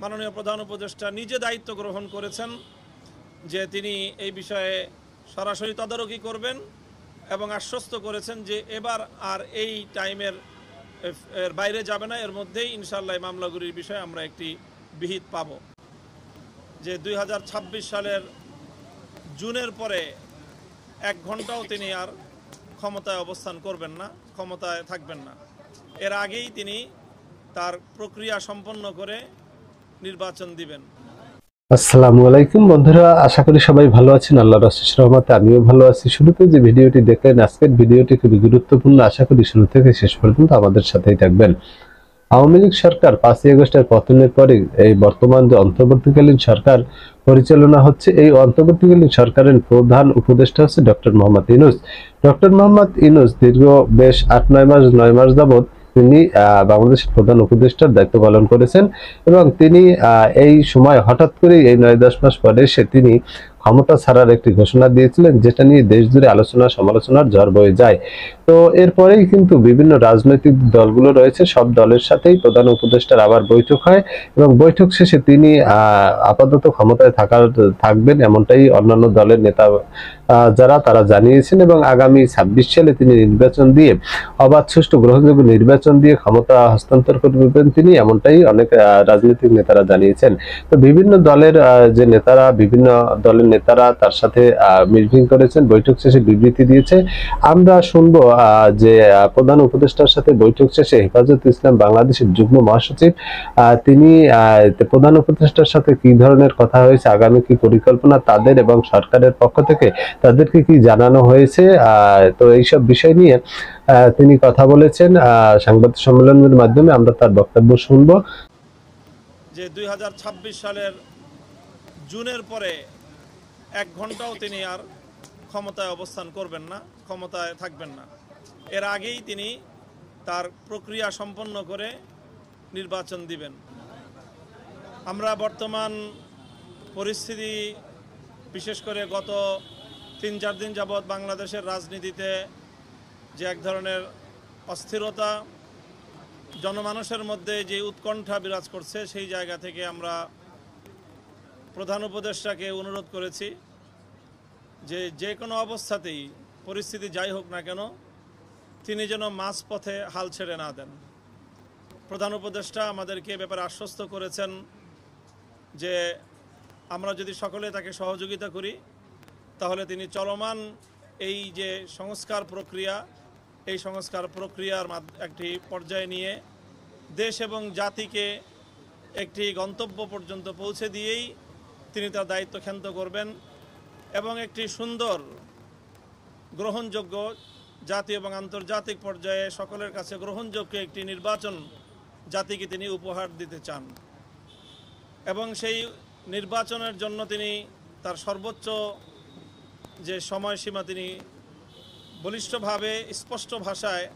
মাননীয় প্রধান উপদেষ্টা নিজে দায়িত্ব গ্রহণ করেছেন যে তিনি এই বিষয়ে সরাসরি তদারকি করবেন এবং আশ্বস্ত করেছেন যে এবার আর এই টাইমের বাইরে যাবে না, এর মধ্যেই ইনশাআল্লাহ মামলাগুলির বিষয়ে আমরা একটি বিহিত পাব। যে 2026 সালের জুনের পরে 1 ঘন্টাও তিনি আর ক্ষমতায় অবস্থান করবেন না, ক্ষমতায় থাকবেন না। এর আগেই তিনি তার প্রক্রিয়া সম্পন্ন করে নির্বাচন দিবেন। আসসালামু আলাইকুম বন্ধুরা, আশা করি সবাই ভালো আছেন। আল্লাহর অশেষ রহমতে আমিও ভালো আছি। শুরুতে যে ভিডিওটি দেখলেন, আজকের ভিডিওটি খুবই গুরুত্বপূর্ণ। আশা করি শুরু থেকে শেষ পর্যন্ত আমাদের সাথেই থাকবেন। আওয়ামী লীগ সরকার 5ই আগস্টের পতনের পরে এই বর্তমান যে অন্তর্বর্তীকালীন সরকার পরিচালনা হচ্ছে, এই অন্তর্বর্তীকালীন সরকারের প্রধান উপদেষ্টা হচ্ছে ডক্টর মোহাম্মদ ইউনূস। ডক্টর মোহাম্মদ ইউনূস দীর্ঘ বেশ 8-9 মাস যাবৎ তিনি বাংলাদেশের প্রধান উপদেষ্টার দায়িত্ব পালন করেছেন এবং তিনি এই সময় হঠাৎ করে এই 9-10 মাস পরে তিনি ক্ষমতা ছাড়ার একটি ঘোষণা দিয়েছিলেন, যেটা নিয়ে দেশ জুড়ে আলোচনা সমালোচনার ঝড় বয়ে যায়। তো এরপরেই কিন্তু বিভিন্ন রাজনৈতিক দলগুলো রয়েছে, সব দলের সাথেই প্রধান উপদেষ্টার আবার বৈঠক হয় এবং বৈঠক শেষে তিনি আপাতত ক্ষমতায় থাকবেন এমনটাই অন্যান্য দলের নেতা যারা তারা জানিয়েছেন এবং আগামী 26 সালে তিনি নির্বাচন দিয়ে অবাধ সুষ্ঠু গ্রহণযোগ্য নির্বাচন দিয়ে ক্ষমতা হস্তান্তর করবেন তিনি, এমনটাই অনেক রাজনৈতিক নেতারা জানিয়েছেন। তো বিভিন্ন দলের যে নেতারা, বিভিন্ন দলের নেতারা তার সাথে মিটিং করেছেন, বৈঠক শেষে বিবৃতি দিয়েছে। আমরা শুনবো যে প্রধান উপদেষ্টার সাথে বৈঠক শেষে হেফাজত ইসলাম বাংলাদেশের যুগ্ম মহাসচিব তিনি প্রধান উপদেষ্টার সাথে কি ধরনের কথা হয়েছে, আগামী কি পরিকল্পনা তাদের এবং সরকারের পক্ষ থেকে তাদেরকে কি জানানো হয়েছে। তো এইসব বিষয় নিয়ে তিনি কথা বলেছেন সাংবাদিক সম্মেলনের মাধ্যমে। আমরা তার বক্তব্য শুনবো। যে 2026 সালের জুনের পরে 1 ঘন্টাও তিনি আর ক্ষমতায় অবস্থান করবেন না, ক্ষমতায় থাকবেন না। এর আগেই তিনি তার প্রক্রিয়া সম্পন্ন করে নির্বাচন দিবেন। আমরা বর্তমান পরিস্থিতি, বিশেষ করে গত 3-4 দিন যাবৎ বাংলাদেশের রাজনীতিতে যে এক ধরনের অস্থিরতা, জনমানুষের মধ্যে যে উৎকণ্ঠা বিরাজ করছে, সেই জায়গা থেকে আমরা প্রধান উপদেষ্টাকে অনুরোধ করেছি যে কোনো অবস্থাতেই পরিস্থিতি যাই হোক না কেন তিনি যেন মাঝপথে হাল ছেড়ে না দেন। প্রধান উপদেষ্টা আমাদেরকে ব্যাপারে আশ্বস্ত করেছেন যে আমরা যদি সকলে তাকে সহযোগিতা করি তাহলে তিনি চলমান এই যে সংস্কার প্রক্রিয়া, এই সংস্কার প্রক্রিয়ার একটি পর্যায়ে নিয়ে দেশ এবং জাতিকে একটি গন্তব্য পর্যন্ত পৌঁছে দিয়েই তিনি তার দায়িত্ব ক্ষান্ত করবেন এবং একটি সুন্দর, গ্রহণযোগ্য, জাতীয় এবং আন্তর্জাতিক পর্যায়ে সকলের কাছে গ্রহণযোগ্য একটি নির্বাচন জাতিকে তিনি উপহার দিতে চান এবং সেই নির্বাচনের জন্য তিনি তার সর্বোচ্চ যে সময়সীমা তিনি বলিষ্ঠভাবে, স্পষ্ট ভাষায়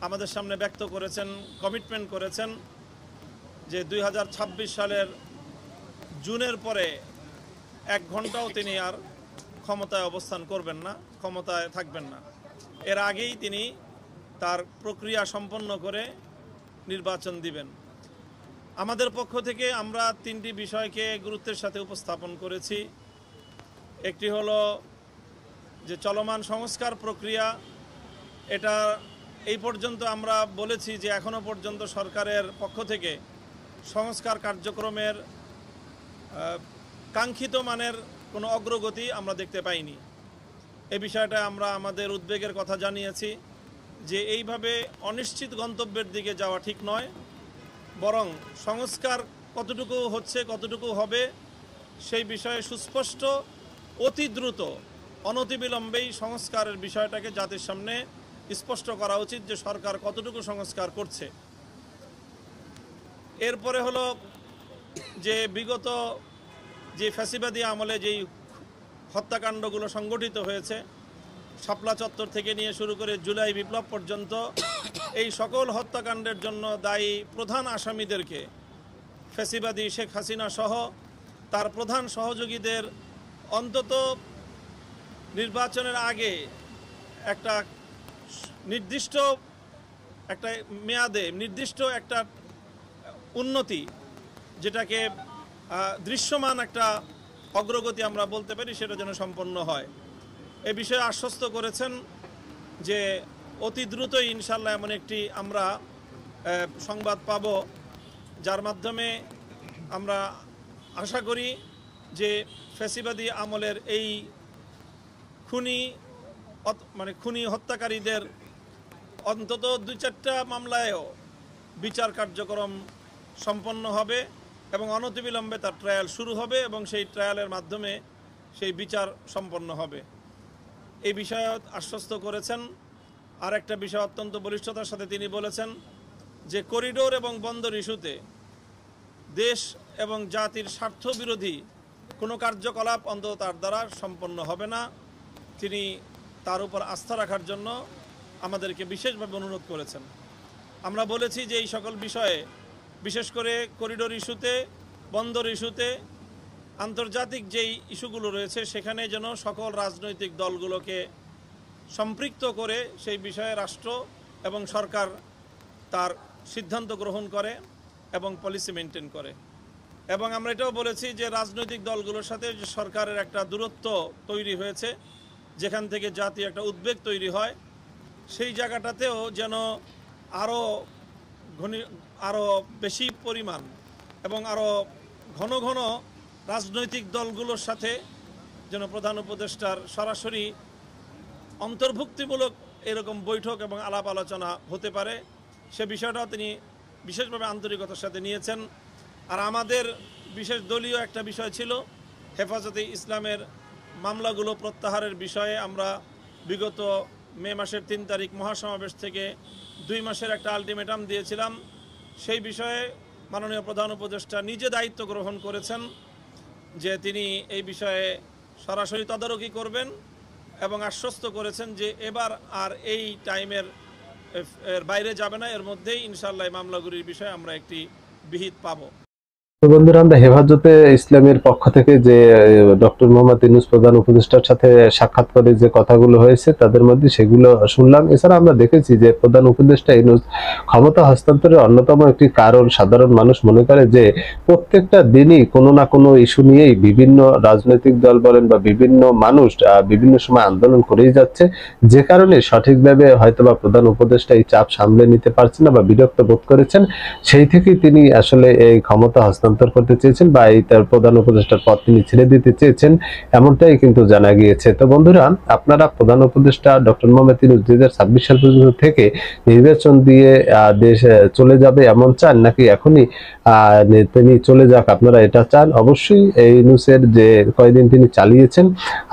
আমাদের সামনে ব্যক্ত করেছেন, কমিটমেন্ট করেছেন যে 2026 সালের জুনের পরে 1 ঘন্টাও তিনি আর ক্ষমতায় অবস্থান করবেন না, ক্ষমতায় থাকবেন না। এর আগেই তিনি তার প্রক্রিয়া সম্পন্ন করে নির্বাচন দিবেন। আমাদের পক্ষ থেকে আমরা 3টি বিষয়কে গুরুত্বের সাথে উপস্থাপন করেছি। একটি হলো যে চলমান সংস্কার প্রক্রিয়া, এটা এই পর্যন্ত আমরা বলেছি যে এখনো পর্যন্ত সরকারের পক্ষ থেকে সংস্কার কার্যক্রমের কাঙ্ক্ষিত মানের কোনো অগ্রগতি আমরা দেখতে পাইনি। এই বিষয়টা আমরা আমাদের উদ্বেগের কথা জানিয়েছি যে এইভাবে অনিশ্চিত গন্তব্যের দিকে যাওয়া ঠিক নয়, বরং সংস্কার কতটুকু হচ্ছে, কতটুকু হবে সেই বিষয়ে সুস্পষ্ট, অতি দ্রুত, অনতিবিলম্বেই সংস্কারের বিষয়টাকে জাতির সামনে স্পষ্ট করা উচিত যে সরকার কতটুকু সংস্কার করছে। এরপরে হলো যে বিগত যে ফ্যাসিবাদী আমলে যেই হত্যাকাণ্ডগুলো সংগঠিত হয়েছে, শাপলা চত্বর থেকে নিয়ে শুরু করে জুলাই বিপ্লব পর্যন্ত, এই সকল হত্যাকাণ্ডের জন্য দায়ী প্রধান আসামিদেরকে, ফ্যাসিবাদী শেখ হাসিনা সহ তার প্রধান সহযোগীদের অন্তত নির্বাচনের আগে একটা নির্দিষ্ট একটা মেয়াদে, নির্দিষ্ট একটা উন্নতি যেটাকে দৃশ্যমান একটা অগ্রগতি আমরা বলতে পারি সেটা যেন সম্পন্ন হয়। এ বিষয়ে আশ্বস্ত করেছেন যে অতি দ্রুতই ইনশাল্লাহ এমন একটি আমরা সংবাদ পাব, যার মাধ্যমে আমরা আশা করি যে ফ্যাসিবাদী আমলের এই খুনি হত্যাকারীদের অন্তত 2-4টা মামলায়ও বিচার কার্যক্রম সম্পন্ন হবে এবং অনতিবিলম্বে তার ট্রায়াল শুরু হবে এবং সেই ট্রায়ালের মাধ্যমে সেই বিচার সম্পন্ন হবে। এই বিষয়ে আশ্বস্ত করেছেন। আর একটা বিষয় অত্যন্ত বলিষ্ঠতার সাথে তিনি বলেছেন যে করিডোর এবং বন্দর ইস্যুতে দেশ এবং জাতির স্বার্থ বিরোধী কোনো কার্যকলাপ অন্তত তার দ্বারা সম্পন্ন হবে না। তিনি তার উপর আস্থা রাখার জন্য আমাদেরকে বিশেষভাবে অনুরোধ করেছেন। আমরা বলেছি যে এই সকল বিষয়ে, বিশেষ করে করিডোর ইস্যুতে, বন্দর ইস্যুতে, আন্তর্জাতিক যেই ইস্যুগুলো রয়েছে সেখানে যেন সকল রাজনৈতিক দলগুলোকে সম্পৃক্ত করে সেই বিষয়ে রাষ্ট্র এবং সরকার তার সিদ্ধান্ত গ্রহণ করে এবং পলিসি মেনটেন করে। এবং আমরা এটাও বলেছি যে রাজনৈতিক দলগুলোর সাথে যে সরকারের একটা দূরত্ব তৈরি হয়েছে, যেখান থেকে জাতীয় একটা উদ্বেগ তৈরি হয়, সেই জায়গাটাতেও যেন আরও বেশি পরিমাণ এবং আরও ঘন ঘন রাজনৈতিক দলগুলোর সাথে যেন প্রধান উপদেষ্টার সরাসরি অন্তর্ভুক্তিমূলক এরকম বৈঠক এবং আলাপ আলোচনা হতে পারে, সে বিষয়টাও তিনি বিশেষভাবে আন্তরিকতার সাথে নিয়েছেন। আর আমাদের বিশেষ দলীয় একটা বিষয় ছিল হেফাজতে ইসলামের মামলাগুলো প্রত্যাহারের বিষয়ে। আমরা বিগত মে মাসের 3 তারিখ মহাসমাবেশ থেকে 2 মাসের একটা আলটিমেটাম দিয়েছিলাম। সেই বিষয়ে মাননীয় প্রধান উপদেষ্টা নিজে দায়িত্ব গ্রহণ করেছেন যে তিনি এই বিষয়ে সরাসরি তদারকি করবেন এবং আশ্বস্ত করেছেন যে এবার আর এই টাইমের বাইরে যাবে না, এর মধ্যেই ইনশাআল্লাহ মামলাগুলির বিষয়ে আমরা একটি বিহিত পাবো। তো বন্ধুরা, আমরা হেফাজতে ইসলামের পক্ষ থেকে যে ডক্টর মোহাম্মদ ইউনূস প্রধান উপদেষ্টার সাথে সাক্ষাৎ করে যে কথাগুলো হয়েছে তাদের মধ্যে সেগুলো শুনলাম। এছাড়া আমরা দেখেছি যে প্রধান উপদেষ্টা ইউনূস ক্ষমতা হস্তান্তরের অন্যতম একটি কারণ সাধারণ মানুষ মনে করে যে প্রত্যেকটা দিনই কোনো না কোনো ইস্যু নিয়েই বিভিন্ন রাজনৈতিক দল বলেন বা বিভিন্ন মানুষ বিভিন্ন সময় আন্দোলন করেই যাচ্ছে, যে কারণে সঠিকভাবে হয়তোবা প্রধান উপদেষ্টা এই চাপ সামলে নিতে পারছেন না বা বিরক্ত বোধ করেছেন। সেই থেকেই তিনি আসলে এই ক্ষমতা হস্তান্তর করতে চেয়েছেন বা এই তার প্রধান উপদেষ্টার পদ তিনি ছেড়ে দিতে চেয়েছেন, এমনটাই কিন্তু জানা গিয়েছে। তো বন্ধুরা, আপনারা প্রধান উপদেষ্টা ডক্টর মোহাম্মদ ইউনূস 2026 সাল পর্যন্ত থেকে নির্বাচন দিয়ে দেশ চলে যাবে এমন চান, নাকি এখনই তিনি চলে যাক আপনারা এটা চান? অবশ্যই এই ইউনূসের যে কয়দিন তিনি চালিয়েছেন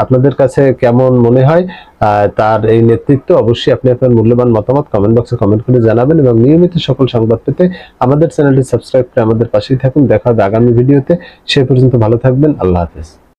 আপনাদের কাছে কেমন মনে হয় তার এই নেতৃত্ব? অবশ্যই আপনি আপনার মূল্যবান মতামত কমেন্ট বক্সে কমেন্ট করে জানাবেন এবং নিয়মিত সকল সংবাদ পেতে আমাদের চ্যানেলটি সাবস্ক্রাইব করে আমাদের পাশেই থাকুন। দেখা হবে আগামী ভিডিওতে। সে পর্যন্ত ভালো থাকবেন। আল্লাহ হাফেজ।